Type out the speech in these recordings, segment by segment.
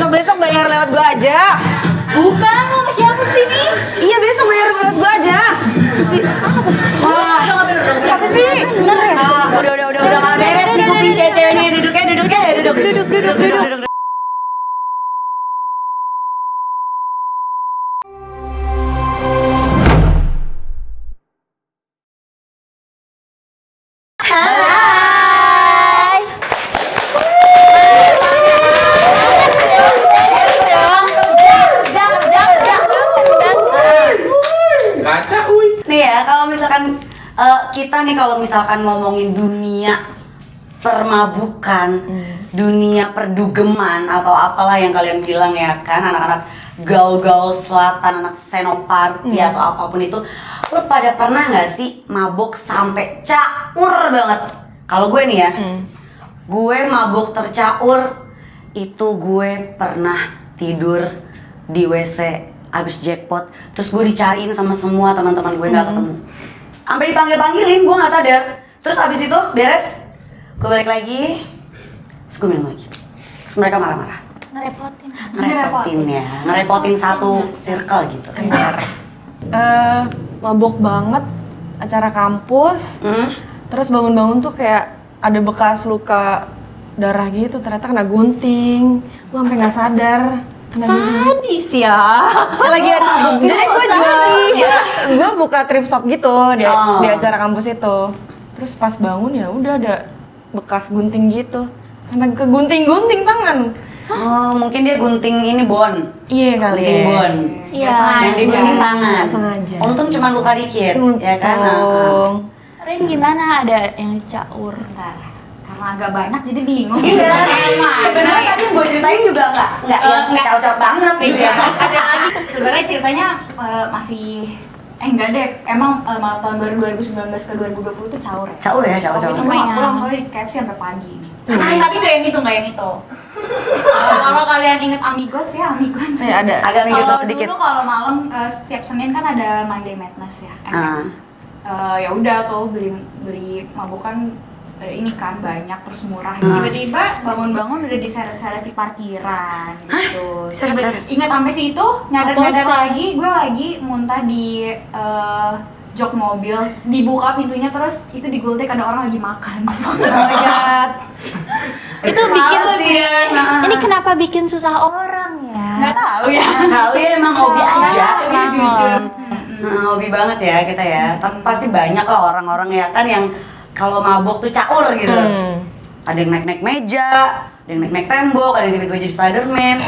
Besok bayar lewat gua aja. Bukan, lo sama siapa sini? Iya, besok bayar lewat gua aja. Wah, apa sih? Bener ya? Udah nggak beres nih kuping cewek ini. Duduk. Nih ya, kalau misalkan kita nih kalau misalkan ngomongin dunia permabukan, dunia perdugeman atau apalah yang kalian bilang ya kan, anak-anak gaul-gaul selatan, anak senoparty atau apapun itu, lo pada pernah nggak sih mabuk sampai caur banget? Kalau gue nih ya, gue mabuk tercaur itu gue pernah tidur di WC abis jackpot, terus gue dicariin sama semua teman-teman gue nggak ketemu, sampai dipanggil-panggilin gue nggak sadar, terus abis itu beres, gue balik lagi, terus gue minum lagi, terus mereka marah-marah, ngerepotin satu circle gitu. Mabok banget acara kampus, terus bangun-bangun tuh kayak ada bekas luka darah gitu, ternyata kena gunting, gue sampai nggak sadar. Sadis ya. Lagian, jadi gue juga, gue buka thrift shop gitu di acara kampus itu. Terus pas bangun ya udah ada bekas gunting gitu, sampai ke gunting tangan. Oh, mungkin dia gunting ini bon. Iya kali. Gunting bon. Iya. Yang dia gunting tangan. Sengaja. Untung cuma luka dikit, ya kan? Ren gimana, ada yang caur? Bentar. Karena agak banyak jadi bingung. Iya. Sebenarnya tadi gue ceritain juga nggak caur-caur banget gitu ya. Ada lagi. Sebenarnya ceritanya masih enggak deh. Emang tahun baru 2019 ke 2020 tuh caur ya. Caur ya. Itu nggak pulang soalnya di KFC sampai pagi. Tapi nggak yang itu. Kalau kalian inget Amigos ya, Amigos. Ya ada. Agak ngikut sedikit. Dulu kalau malam setiap Senin kan ada Monday Madness ya. Ya udah tuh beli mabukan ini kan banyak terus murah. Tiba-tiba bangun-bangun udah diseret-seret di parkiran gitu. Ingat sampai situ nyadar-nyadar lagi, gue lagi muntah di jok mobil, dibuka pintunya terus itu digultik ada orang lagi makan. Oh my god. Itu bikin sih. Ini kenapa bikin susah orang ya? Nggak tahu ya. Tahu ya, emang hobi aja. Ya, jujur. Hobi banget ya kita ya. Tapi pasti banyak lah orang-orang ya kan yang kalau mabuk tuh caur gitu. Ada yang naik-naik meja, ada yang naik-naik tembok, ada yang tiba-tiba jadi Spiderman.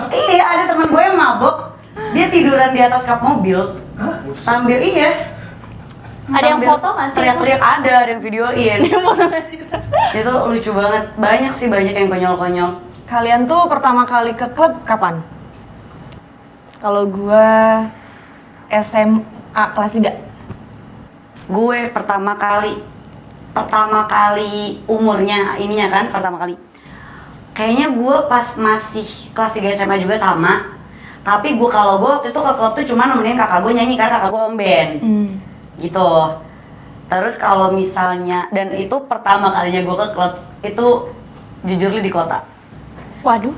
Iya, ada teman gue yang mabuk, dia tiduran di atas kap mobil sambil Ada yang foto nggak sih? Teriak-teriak ada yang videoin. Itu lucu banget. Banyak yang konyol-konyol. Kalian tuh pertama kali ke klub kapan? Kalau gua SMA kelas 3. Gue pertama kali umurnya ininya kan pertama kali. Kayaknya gue pas masih kelas 3 SMA juga sama. Tapi kalau gue waktu itu ke klub tuh cuma nemenin kakak gue nyanyi karena kakak gue home band. Gitu. Terus kalau misalnya, dan itu pertama kalinya gue ke klub itu jujur li di kota. Waduh.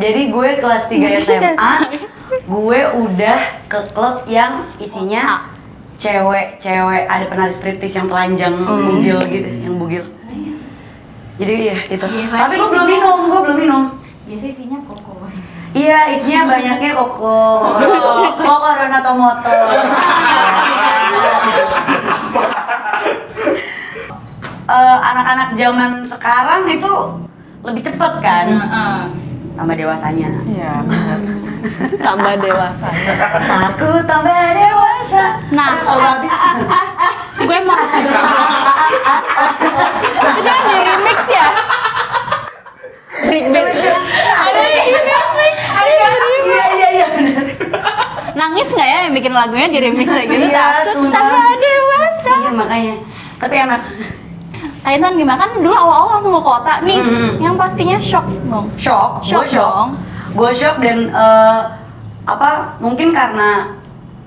Jadi gue kelas 3 SMA, gue udah ke klub yang isinya cewek ada penari striptease yang telanjang bugil gitu, yang bugil. Jadi iya gitu. Tapi gue belum minum. Biasanya isinya koko. Iya, isinya banyaknya koko Rona Tomoto. Anak-anak zaman sekarang itu lebih cepet kan, sama dewasanya. Iya benar. Tambah dewasa. Aku tambah dewasa. Nah, Kalau habis. gue mau Itu kan di remix ya? Break band. Ada di remix. Iya benar. nangis nggak ya yang bikin lagunya di remix kayak gitu? Iya, Takut sumpah. tambah dewasa. Iya makanya. Tapi enak. Kaitan gimana kan dulu awal-awal langsung ke kota nih, yang pastinya shock dong. Shock, gue Shock shock. dong. Gue shock dan mungkin karena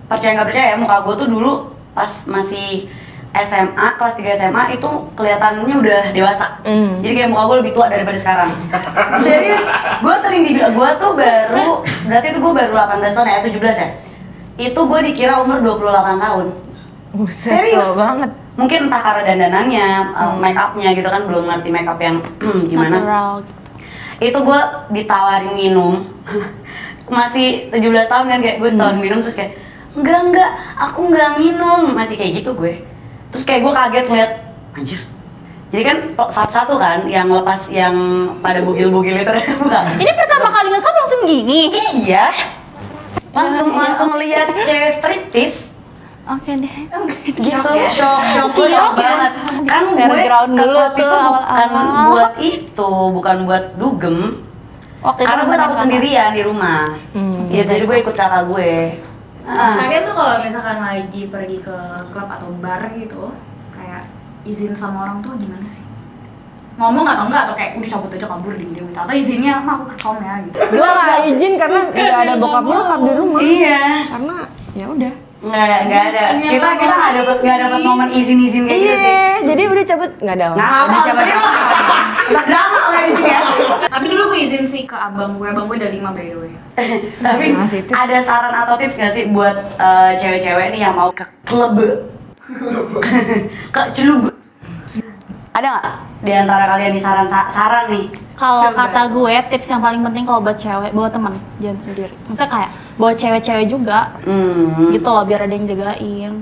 percaya nggak percaya muka gue tuh dulu pas masih SMA, kelas 3 SMA itu kelihatannya udah dewasa. Jadi kayak muka gue lebih tua daripada sekarang. Serius, gue sering dibilang, gue tuh baru, berarti itu gue baru 18 tahun ya, 17 ya. Itu gue dikira umur 28 tahun. Buset, Serius? tua banget. Mungkin entah karena dandanannya, make upnya gitu kan, belum ngerti make up yang gimana. Natural gitu. Itu gue ditawarin minum masih 17 tahun kan, kayak gue ditawarin minum terus kayak enggak, aku nggak minum, masih kayak gitu gue. Terus kayak gue kaget ngeliat, anjir. Jadi kan satu-satu kan yang lepas yang pada bugil-bugil itu kan bukan. Ini pertama kali ngekap langsung gini. Iya. Langsung lihat cewek striptis. Oke deh. Gitu, shock Shock ya? banget. Kan gue Fairground ke dulu klub tuh itu bukan awal-awal. buat itu, bukan buat dugem. Waktu itu Karena gue nemenin takut kakak. sendirian di rumah. Gitu, jadi gue ikut kakak gue. Kalian tuh kalau misalkan lagi pergi ke klub atau bar gitu, kayak izin sama orang tua gimana sih? Ngomong atau enggak, atau kayak udah cabut aja kabur di gitu, atau izinnya mah aku ke kom ya gitu. Gue gak izin karena gak ada bokap nyokap di rumah. Iya. Karena ya udah. Nggak ada. Kita nggak dapat momen izin kayak gitu sih. Iya, jadi udah cabut nggak ada. Nggak apa siapa drama lah di sini ya. Tapi dulu gue izin sih ke abang gue udah 5 by the way. Tapi Masih tips. ada saran atau tips nggak sih buat cewek-cewek nih yang mau ke klub, ke celub? Ada nggak di antara kalian nih saran nih? Kalau kata gue tips yang paling penting kalau buat cewek, bawa teman, jangan sendiri. Maksudnya kayak bawa cewek-cewek juga, gitu loh biar ada yang jagain.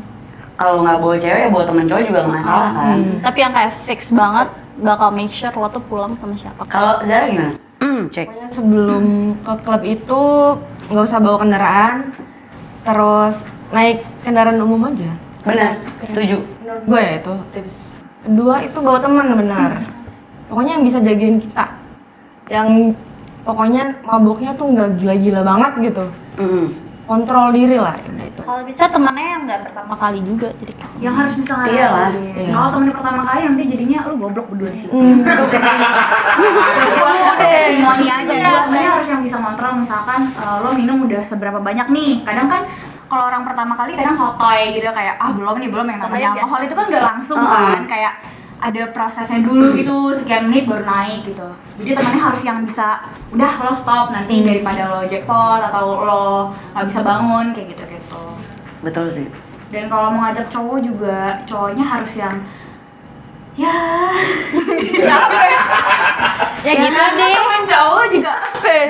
Kalau nggak bawa cewek ya bawa temen cowok juga nggak masalah kan? Tapi yang kayak fix banget bakal make sure lo tuh pulang sama siapa. Kalau Zara gimana? Cek. Pokoknya sebelum ke klub itu nggak usah bawa kendaraan, terus naik kendaraan umum aja. Benar, setuju. Menurut gue ya itu tips. Kedua itu bawa teman benar. Pokoknya yang bisa jagain kita. Yang pokoknya mabuknya tuh nggak gila-gila banget gitu. Kontrol diri lah udah itu. Kalau bisa temannya yang nggak pertama kali juga jadi kayak Yang harus bisa ngarang. Iyalah. Iya. Kalau temen pertama kali nanti jadinya lu goblok berdua di situ. Testimoni aja. Temennya harus yang bisa kontrol, misalkan lo minum udah seberapa banyak nih. Kadang kan kalau orang pertama kali kadang sotoy gitu kayak belum yang namanya alkohol itu kan nggak langsung kan, kayak ada prosesnya dulu gitu, sekian menit baru naik gitu. Jadi temannya harus yang bisa udah lo stop nanti daripada lo jackpot atau lo nggak bisa bangun kayak gitu. Betul sih. Dan kalau mau ngajak cowok juga, cowoknya harus yang ya gitu deh. Temen cowok juga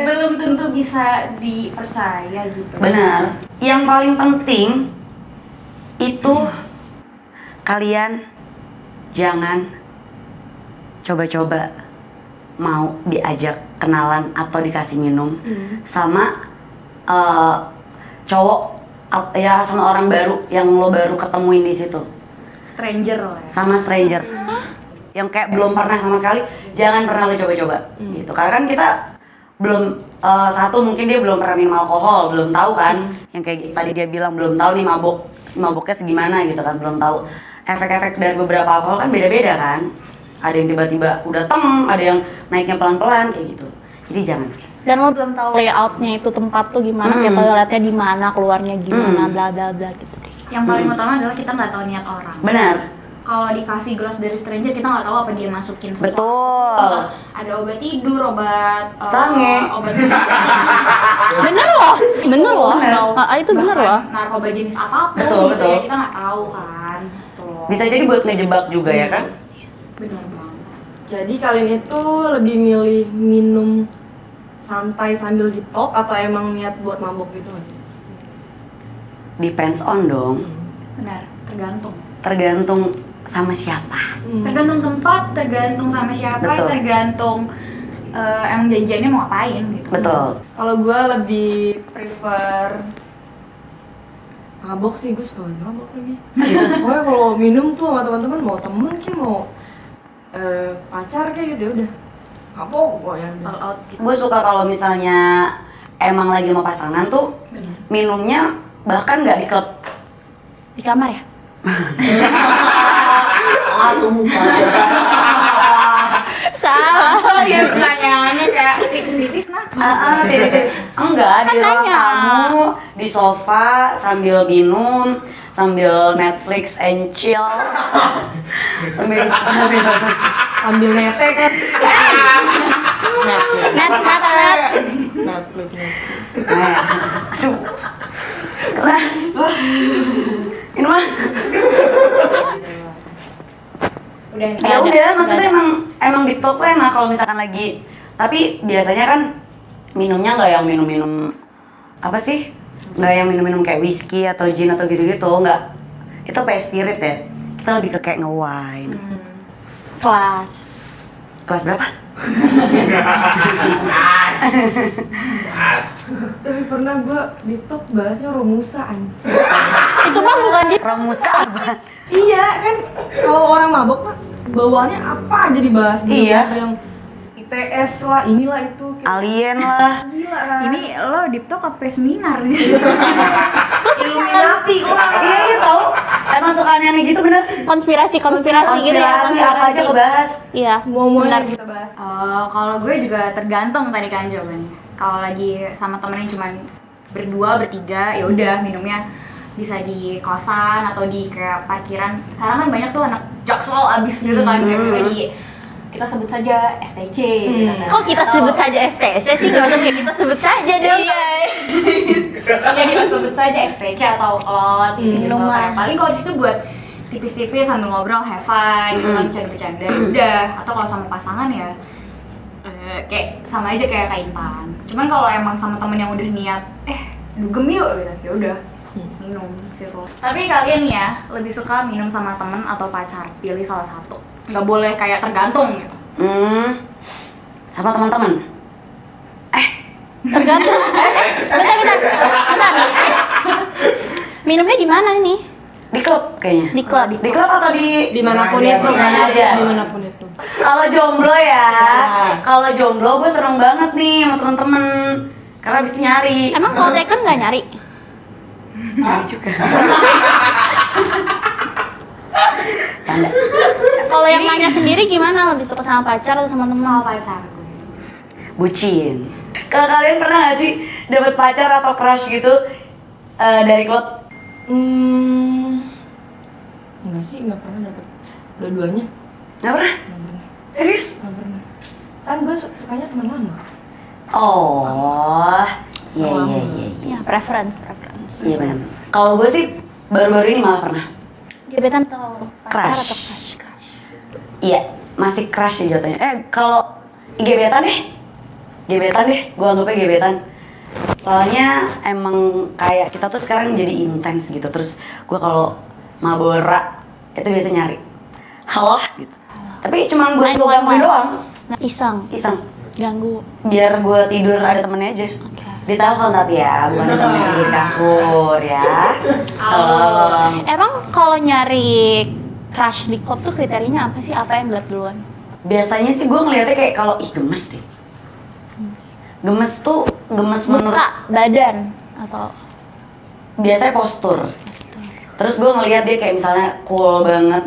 belum tentu bisa dipercaya gitu. Benar. Yang paling penting itu kalian jangan coba-coba mau diajak kenalan atau dikasih minum sama cowok ya, sama orang baru yang lo baru ketemuin di situ. Stranger lah ya. Sama stranger yang kayak belum pernah sama sekali, jangan pernah lo coba-coba gitu. Karena kan kita belum satu mungkin dia belum pernah minum alkohol, belum tahu kan, yang kayak tadi dia bilang belum tahu nih maboknya segimana gitu kan, belum tahu efek-efek dari beberapa alkohol kan beda-beda kan. Ada yang tiba-tiba udah ada yang naiknya pelan-pelan kayak gitu. Jadi jangan. dan lo belum tahu layoutnya itu tempat tuh gimana, kayak toiletnya di mana, keluarnya gimana, bla bla bla gitu deh. Yang paling utama adalah kita nggak tahu niat orang. Benar. Kalau dikasih gelas dari stranger kita nggak tahu apa dia masukin sesuatu. Betul. Ada obat tidur, obat Sange. obat Bener loh. Itu bener loh. narkoba jenis apapun. Betul, gitu ya, betul. kita nggak tahu kan. Tuh. Bisa jadi buat ngejebak juga ya kan? Bener banget. Jadi kalian itu lebih milih minum santai sambil di talk atau emang niat buat mabok gitu nggak sih? Depends on dong. Benar, tergantung. Tergantung sama siapa. Tergantung tempat, tergantung sama siapa, Betul. tergantung emang janjiannya mau ngapain gitu. Betul. Kalau gue lebih prefer prefer mabok sih, gue suka banget mabok lagi. Pokoknya kalau minum tuh sama teman-teman, mau temen kayak mau pacar kayak gitu ya udah mabok pokoknya. All out gitu. Gue suka kalau misalnya emang lagi sama pasangan tuh minumnya bahkan nggak di klub. Di kamar ya? Aduh muka Salah. Ya pertanyaannya kayak tipis-tipis nah. Tipis-tipis. Enggak, di ruang nanya. tamu, di sofa sambil minum, sambil Netflix and chill. sambil Ambil nete kan. Net. Netflix. aduh. Keras. Ini mah ya udah, maksudnya emang di top enak kalau misalkan lagi, tapi biasanya kan minumnya nggak yang minum apa sih, nggak yang minum kayak whisky atau gin atau gitu-gitu, nggak, itu kayak spirit ya, kita lebih ke kayak nge-wine. Kelas. Kelas berapa? Tapi pernah gue di top bahasnya Romusa Itu mah bukan di Romusa apa? Iya kan, kalau orang mabok mah bawaannya apa aja dibahas. Iya. Ada yang IPS lah, inilah itu. Alien lah. Gila kan. Ini lo di talk apa seminar? Illuminati orang. Iya tahu. Emang suka aneh gitu bener. konspirasi gitu ya. Konspirasi apa aja kebahas. Iya. Semuanya kita bahas. Kalau gue juga tergantung tadi kan jawabannya. Kalau lagi sama temennya cuman berdua, bertiga, ya udah minumnya bisa di kosan atau di kayak parkiran. Sekarang kan banyak tuh anak jaksel abis gitu kan, kayak di kita sebut saja STC gitu kan. Kok kita sebut saja STC sih? Gak usah kayak kita sebut saja dong. Iya. Iya kita sebut saja STC atau klot gitu. Minuman. Kayak paling kalau di situ buat tipis-tipis sambil ngobrol, have fun gitu kan, bercanda-bercanda ya udah. Atau kalau sama pasangan ya kayak sama aja kayak Intan. Cuman kalau emang sama temen yang udah niat dugem yuk gitu, ya udah minum gitu. Tapi kalian nih ya lebih suka minum sama temen atau pacar? Pilih salah satu. Nggak boleh kayak tergantung gitu. Sama teman-teman. Tergantung. Bentar. Minumnya di mana nih? Di klub kayaknya. Di klub. Di klub atau di Dimanapun Dimana itu, Dimana aja. Dimanapun itu. Kalau jomblo ya, kalau jomblo gue seneng banget nih sama temen-temen karena abis itu nyari. Emang kalau Tekken nggak nyari? Nyari juga. Canda. Kalau yang nanya sendiri gimana? Lebih suka sama pacar atau sama temen? Sama pacar. Bucin. Kalau kalian pernah gak sih dapet pacar atau crush gitu dari klub? Enggak sih, enggak pernah dapet dua-duanya. Gak pernah? Enggak pernah. Serius? Enggak pernah. Kan gue sukanya teman lama. Oh, iya. Ya, preference. Iya benar. Kalau gue sih baru-baru ini malah pernah. Gebetan atau pacar Crush. atau crush? Iya, masih crush sih jatuhnya. Kalau gebetan deh, gue anggapnya gebetan. Soalnya emang kayak kita tuh sekarang jadi intens gitu. Terus gue kalau mabora itu biasa nyari halo gitu. Tapi cuma buat gue gangguin doang. Iseng, ganggu. Biar gue tidur ada temennya aja. Oke. Di telepon tapi ya, bukan temen tidur di kasur ya. Tolong. Emang kalau nyari crush di klub tuh kriterianya apa sih? Apa yang dilihat duluan? Biasanya sih gue ngeliatnya kayak kalau gemes deh. Gemes menurut Muka, badan, atau biasanya postur. gestur? Terus gue ngeliat dia kayak misalnya cool banget,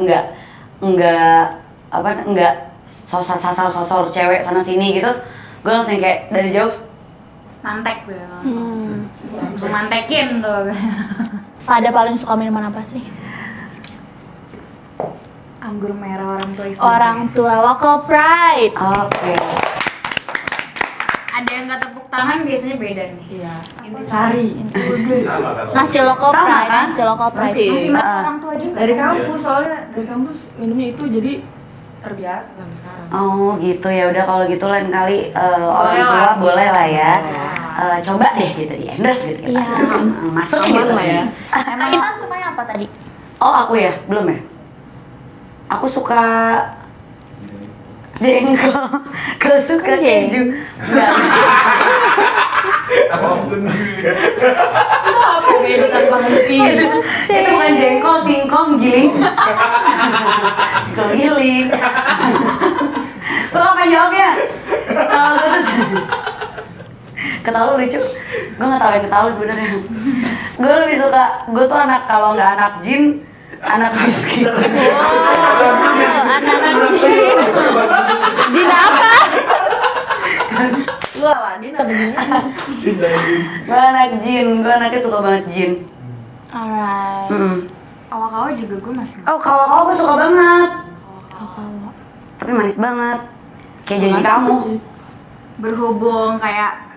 nggak sosor cewek sana sini gitu. Gue langsung kayak dari jauh. Mantek gue langsung. Langsung mantekin tuh. Pada paling suka minuman apa sih? Anggur merah orang tua istri. Orang tua, local pride. Oke. Ada yang nggak tepuk tangan biasanya beda nih. Iya. Inti Sari. Masih local Sama, pride, kan? masih local pride. Masih. Masih merah orang tua juga. Dari kampus soalnya, dari kampus minumnya itu jadi terbiasa sampai sekarang. Oh gitu ya udah kalau gitu lain kali orang Boleh tua lah. boleh lah ya. Coba deh gitu di endorse gitu kita. Iya. Masukin Aman gitu lah sih. ya. Emang Intan sukanya apa tadi? Oh aku ya belum ya. Aku suka jengkol. Kalau suka Jengkol. keju. Enggak. Komedi tanpa henti. Itu bukan jengkol, singkong, giling. Singkong giling. Lo akan jawab ya? Kalau gue tuh ketawa lu lucu. Gue gak tau yang ketawa lu sebenarnya. Gue lebih suka, gue tuh anak, kalau nggak anak jin, anak miskin. Anak jin. Jin apa? Lu Aladin apa gini? Gue anak jin, gue anaknya suka banget jin. Alright. Awal-awal juga gue masih. Oh, kalau gue suka banget. Tapi manis banget. Kayak janji kamu. Berhubung kayak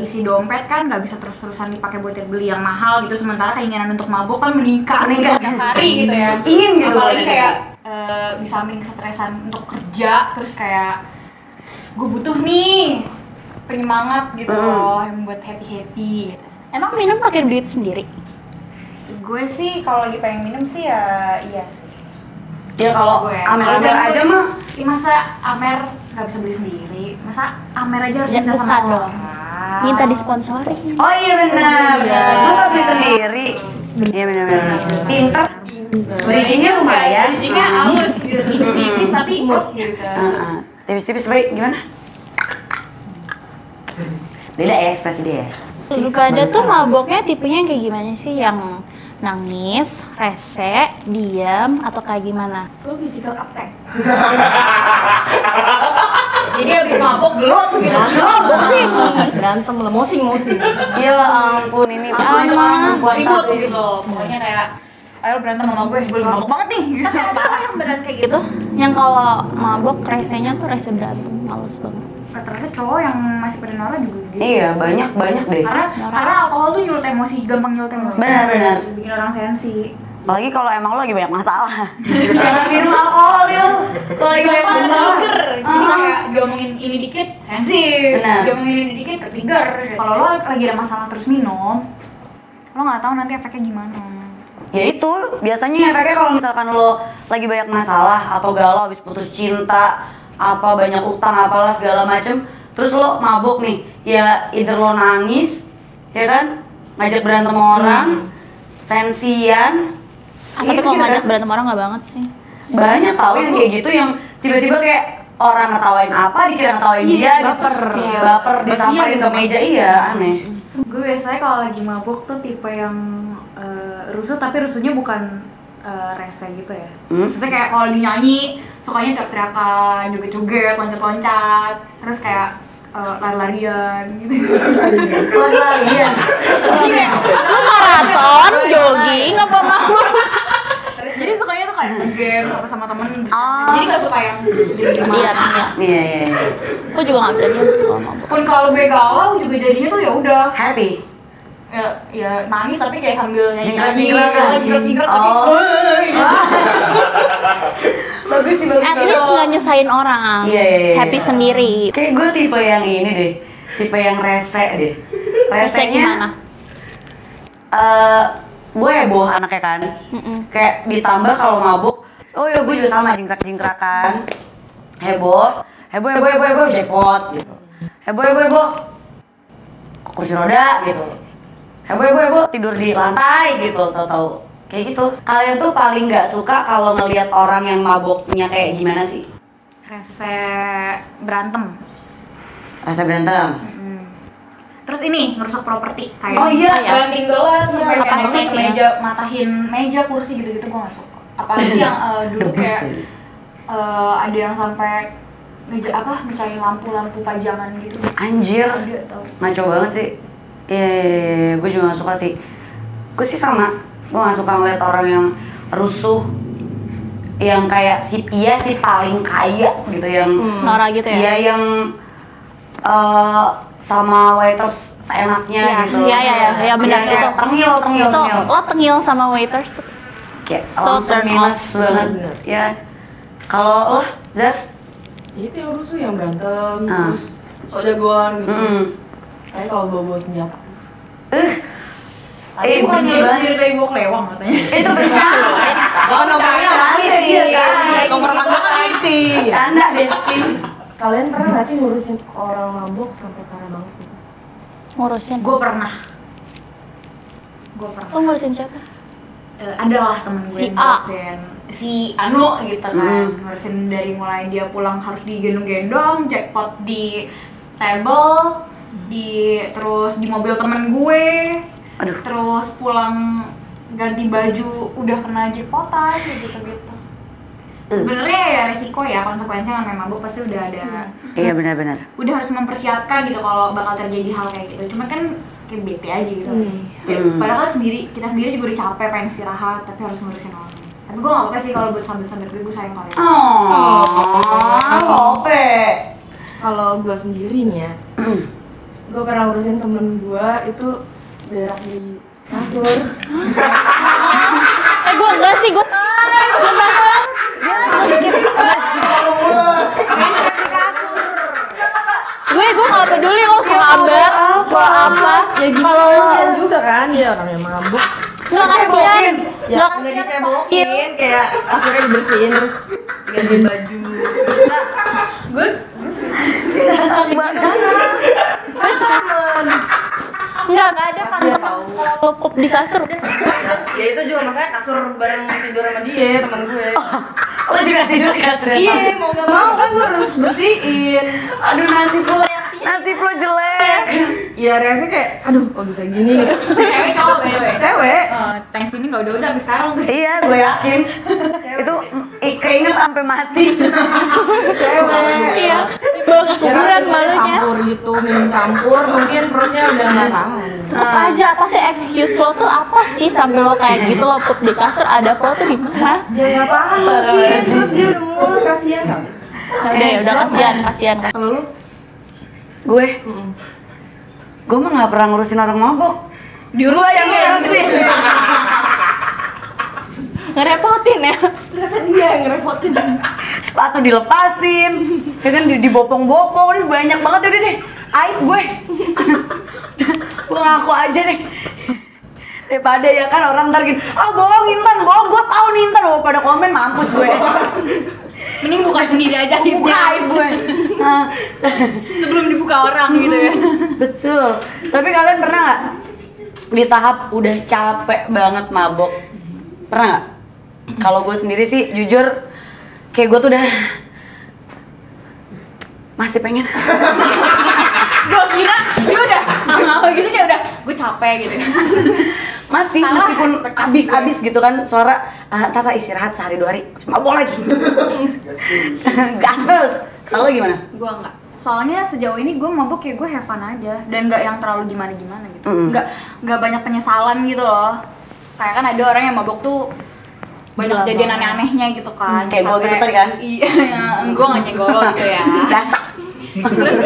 isi dompet kan nggak bisa terus-terusan dipakai buat beli yang mahal gitu, sementara keinginan untuk mabuk kan meningkat tiap hari gitu ya. Ingin gitu. Apalagi kayak di samping kesetresan untuk kerja, terus kayak gue butuh nih penyemangat gitu loh, yang buat happy-happy gitu. Emang minum pakai duit sendiri? Gue sih kalau lagi pengen minum sih ya iya sih. Ya kalau Gue Amer aja mah. Masa Amer nggak bisa beli sendiri? Masa Amer aja harus Ya, minta bukan sama dong. orang? Minta disponsori. Oh iya benar. Terus lo beli sendiri. Iya benar. Pinter. Bridgingnya lumayan. Bridgingnya halus gitu, tipis-tipis tapi smooth gitu. Tipis-tipis baik gimana? Beda ya ekspresi dia. Lu pada tuh maboknya tipenya yang kayak gimana sih? Yang nangis, rese, diam, atau kayak gimana? Gue physical attack. Jadi abis mabok gelot gitu. Boxing. Berantem lah, mosing. Ya ampun ini Langsung aja orang perempuan ribut satu. gitu loh. Pokoknya kayak ayo berantem sama gue mabok banget nih. Tapi yang parah yang berat kayak gitu, yang kalau mabok resenya tuh rese berantem, males banget. Rata-rata cowok yang masih pada Nora juga gitu. Iya banyak deh. Karena alkohol tuh nyulut emosi, gampang nyulut emosi. Benar. Bikin orang sensi. Apalagi kalau emang lo lagi banyak masalah. Jangan minum alkohol dia. Kalau lagi banyak Gampang masalah. trigger. Jadi kayak diomongin ini dikit sensi, Benar. diomongin ini dikit trigger. Kalau lo lagi ada masalah terus minum, lo nggak tahu nanti efeknya gimana. Ya itu biasanya efeknya kalau misalkan lo lagi banyak masalah atau galau habis putus cinta, apa banyak utang apalah segala macem, terus lo mabuk nih, ya either lo nangis, ya kan, ngajak berantem orang, sensian. Tapi Gitu kalau kan. ngajak berantem orang nggak banget sih. Banyak tau yang kayak gitu yang tiba-tiba kayak orang ngetawain apa dikira ngetawain dia baper. gitu. Baper disamperin ke meja, iya aneh. Gue biasanya kalau lagi mabuk tuh tipe yang rusuh, tapi rusuhnya bukan rese gitu ya. Maksudnya kayak kalau lagi nyanyi, sukanya teriak-teriakan, joget-joget, loncat-loncat, terus kayak lari-larian gitu. Lari-larian. Jadi kayak Lu maraton, jogging, apa mabuk? jadi sukanya tuh kayak game sama temen gitu. Oh. Jadi gak suka yang Iya, iya. Iya. Aku juga nggak bisa diam kalau mabuk. pun kalau gue galau juga jadinya tuh ya udah Happy. ya nangis tapi kayak sambil nyanyi lagi, Jingkrak-jingkrak. tapi Oh. bagus sih bagus. At least nggak nyusahin orang. Iya. Happy sendiri. Kayak gue tipe yang ini deh, tipe yang rese deh. Rese gimana? Gue heboh anaknya kan. Kayak ditambah kalau mabuk, oh ya gue juga sama jingkrak-jingkrakan. Heboh jackpot gitu. Heboh kursi roda gitu. Heboh tidur di lantai gitu, tahu-tahu. Kayak gitu. Kalian tuh paling nggak suka kalau ngelihat orang yang mabuknya kayak gimana sih? Rese berantem. Rasa berantem. Terus ini ngerusak properti kayak Oh iya, banting gelas sampai Apa kayak sih, ke ya? meja, matahin meja, kursi gitu-gitu gue gak suka. Apalagi yang dulu Debus kayak sih. ada yang sampai meja apa mecahin lampu-lampu pajangan gitu. Anjir. Ada tau. Ngaco banget sih. Iya, gue juga gak suka sih. Gue sih sama. Gue gak suka ngeliat orang yang rusuh, yang kayak si paling kaya gitu, yang Nora gitu ya? Iya, yang sama waiters seenaknya gitu. Iya, benar Yang kayak itu. tengil. Itu lo tengil sama waiters tuh. Kayak So langsung turn minus off. banget. Bener. Ya. Kalau lo, Zar? Itu yang rusuh yang berantem, Ah. terus sok jagoan gitu. Mm. Kayak kalau bawa senjata. Benci Bukannya banget. sendiri kayak gue kelewang katanya. Itu bercanda. Kalau nongkrongnya sama Iya kan? nongkrong sama kan meeting. Canda, Besti. Kalian pernah nggak sih ngurusin orang mabuk sampai parah banget gitu? ngurusin. Gue pernah. Lo ngurusin siapa? Adalah temen gue Si yang A. ngurusin si Anu gitu kan, ngurusin dari mulai dia pulang harus digendong-gendong, jackpot di table, terus di mobil temen gue, terus pulang ganti baju udah kena jackpotan gitu-gitu. Sebenarnya ya resiko ya, konsekuensinya namanya mabuk pasti udah ada. Iya benar-benar. Udah harus mempersiapkan gitu kalau bakal terjadi hal kayak gitu. Cuman kan kayak bete aja gitu. Padahal kita sendiri juga udah capek pengen istirahat, tapi harus ngurusin orang. Tapi gue gak apa-apa sih kalau buat sambil-sambil gue sayang kalian. Ope. Kalau gue sendiri nih ya, gue pernah ngurusin temen gue itu berak di kasur. Gue enggak sih, gue sumpah. Gue gak peduli lo sahabat, lo apa. Ya gitu juga kan, dia orangnya mabuk. Lo kasihan. Ya nggak dicebokin, kayak kasurnya dibersihin terus gantiin baju. Enggak ada kan kalau lo pup di kasur udah sih. Ya itu juga makanya kasur bareng tidur sama dia, temen gue. Lo juga tidur kasur? Iya, mau nggak mau kan gue harus bersihin. Aduh nasib lo jelek. Ya reaksinya kayak, aduh kok bisa gini gitu. Cewek cowok by Cewek. thanks ini gak udah sampai sekarang tuh. Iya, gue yakin. Itu keinget sampai mati. Cewek. Iya. Dibawa ke kuburan malunya. Campur gitu, minum campur, mungkin perutnya udah nggak tahan. Tetep aja apa sih excuse lo tuh apa sih sampai lo kayak gitu lo pup di kasur ada apa tuh di mana? Ya nggak tahan mungkin, terus dia udah mulus, kasihan kan? Udah kasihan. Kalau lu? Gue mah nggak pernah ngurusin orang mabok. Di rumah yang ngurusin. Ngerepotin ya. Ternyata dia yang ngerepotin. Sepatu dilepasin, ya kan dibopong-bopong, ini banyak banget udah deh. Aib gue. Gue ngaku aja deh. Daripada ya kan orang ntar gini, bohong Intan, gue tahu nih Intan, pada komen mampus gue. mending buka sendiri aja Buka hidupnya aib gue. sebelum dibuka orang gitu ya. Betul. Tapi kalian pernah nggak di tahap udah capek banget mabok? Pernah nggak? Kalau gue sendiri sih jujur kayak gue tuh udah masih pengen. Gue kira dia udah apa gitu kayak udah gue capek gitu. Masih Salah meskipun ekspektasi abis gitu kan suara tata istirahat sehari 2 hari mabok lagi. Gas terus. Kalau gimana? Gue enggak. Soalnya sejauh ini gue mabuk ya gue have fun aja dan nggak yang terlalu gimana gitu. Nggak banyak penyesalan gitu loh. Kayak kan ada orang yang mabuk tuh banyak Gila kejadian banget. aneh-anehnya gitu kan. Kayak gue gitu tadi kan? Iya, gue nggak nyenggol lo gitu ya. Biasa. Terus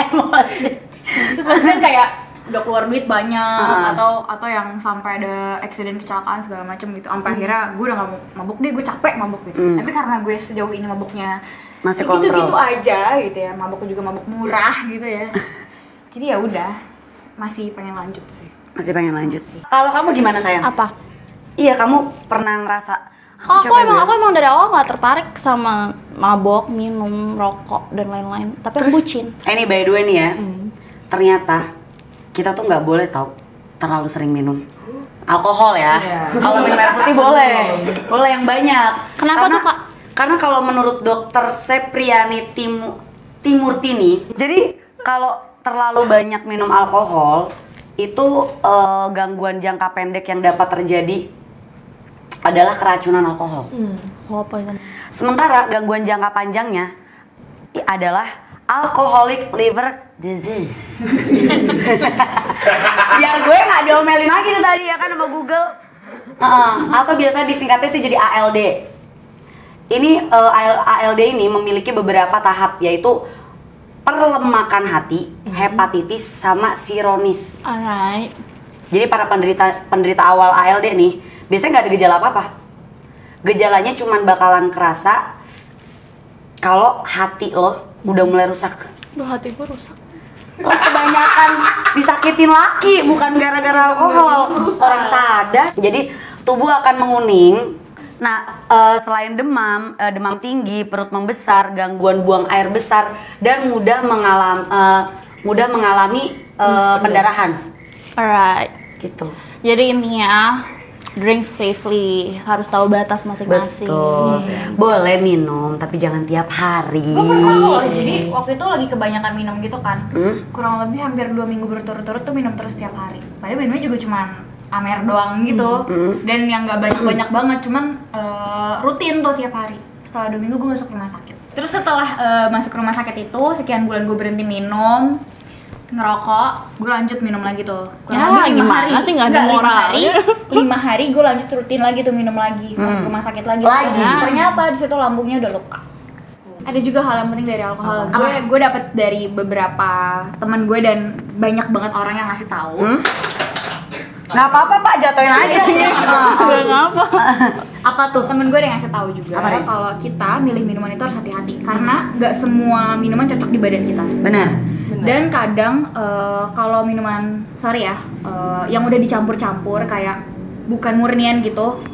Emosi. terus pasti kan kayak udah keluar duit banyak atau yang sampai ada accident kecelakaan segala macem gitu. Sampai akhirnya gue udah nggak mau mabuk deh, gue capek mabuk gitu. Tapi karena gue sejauh ini mabuknya Masih gitu-gitu kontrol. aja gitu ya, mabuk juga mabuk murah gitu ya. Jadi ya udah, masih pengen lanjut sih. Masih pengen lanjut. Kalau kamu gimana sayang? Apa? Iya, kamu pernah ngerasa Aku capek gue? emang dari awal nggak tertarik sama mabok, minum, rokok dan lain-lain. Tapi aku bucin. Ini by the way nih ya, ternyata kita tuh nggak boleh tahu terlalu sering minum alkohol ya. Kalau minum air putih boleh yang banyak. Kenapa tuh, Kak? Karena kalau menurut dokter Sepriani Timurtini, jadi kalau terlalu banyak minum alkohol itu gangguan jangka pendek yang dapat terjadi adalah keracunan alkohol. Alkohol poison. Sementara gangguan jangka panjangnya adalah alcoholic liver disease. Biar gue nggak diomelin lagi tuh tadi ya kan sama Google. Atau biasa disingkatnya itu jadi ALD. Ini ALD ini memiliki beberapa tahap, yaitu perlemakan hati, hepatitis, sama sironis. Alright. Jadi para penderita awal ALD nih biasanya nggak ada gejala apa-apa. Gejalanya cuman bakalan kerasa kalau hati lo udah mulai rusak. Duh, hati gue rusak. Lo kebanyakan disakitin laki, bukan gara-gara alkohol. Orang sadar, jadi tubuh akan menguning. Nah, selain demam tinggi, perut membesar, gangguan buang air besar, dan mudah mudah mengalami pendarahan. Alright. Gitu. Jadi intinya drink safely, harus tahu batas masing-masing. Betul. Boleh minum tapi jangan tiap hari. Gue pernah loh, jadi waktu itu lagi kebanyakan minum gitu kan. Kurang lebih hampir 2 minggu berturut-turut tuh minum terus tiap hari. Padahal minumnya juga cuman Amer doang gitu. Dan yang gak banyak-banyak banget, cuman rutin tuh tiap hari. Setelah 2 minggu gue masuk rumah sakit. Terus setelah masuk rumah sakit itu, sekian bulan gue berhenti minum, ngerokok, gue lanjut minum lagi tuh. Kurang lebih 5 hari. Sih nggak ada moral. 5 hari gue lanjut rutin lagi tuh minum lagi, masuk rumah sakit lagi. Ternyata di situ lambungnya udah luka. Ada juga hal yang penting dari alkohol. Gue dapet dari beberapa teman gue dan banyak banget orang yang ngasih tahu. Nggak apa-apa Pak, jatuhin aja. Ngapa? Apa tuh? Temen gue yang ngasih tahu juga kalau kita milih minuman itu harus hati-hati karena nggak semua minuman cocok di badan kita. Benar. Dan kadang kalau minuman yang udah dicampur-campur kayak bukan murnian gitu,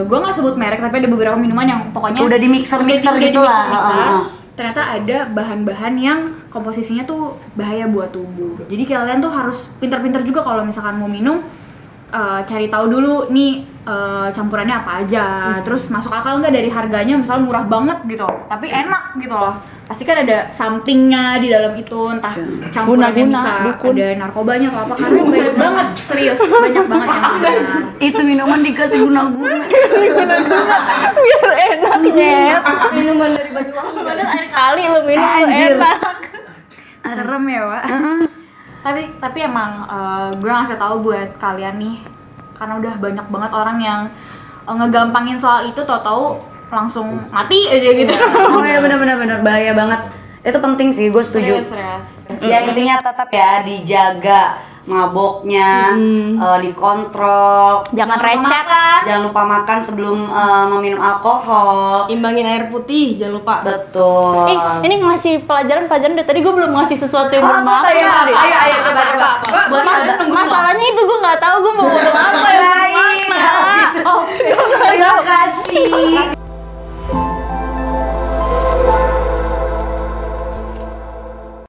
gue nggak sebut merek tapi ada beberapa minuman yang pokoknya udah di mixer gitu lah. Ternyata ada bahan-bahan yang komposisinya tuh bahaya buat tubuh. Jadi kalian tuh harus pintar-pintar juga kalau misalkan mau minum, cari tahu dulu nih campurannya apa aja. Terus masuk akal nggak dari harganya, misalnya murah banget gitu, tapi enak gitu loh. Pasti kan ada somethingnya di dalam itu, entah campurannya bisa ada narkobanya atau apa, karena banyak banget, serius banyak banget yang benar. Itu minuman dikasih guna-guna. Biar enak nyet. Minuman dari Banyuwangi. Padahal air kali lu minum tuh enak. Serem ya, Wak. Tapi emang gue ngasih tahu buat kalian nih, karena udah banyak banget orang yang ngegampangin soal itu, tau-tau langsung mati aja gitu. Oh ya benar bahaya banget. Itu penting sih, gue setuju. Serius. Ya intinya tetap ya dijaga maboknya, dikontrol. Jangan recet. Jangan lupa makan sebelum meminum alkohol. Imbangin air putih, jangan lupa. Betul. Ini ngasih pelajaran dari tadi gue belum ngasih sesuatu yang apa bermakna. saya? Ayo coba. Masalahnya itu gue nggak tahu gue mau ngomong apa ya. Terima kasih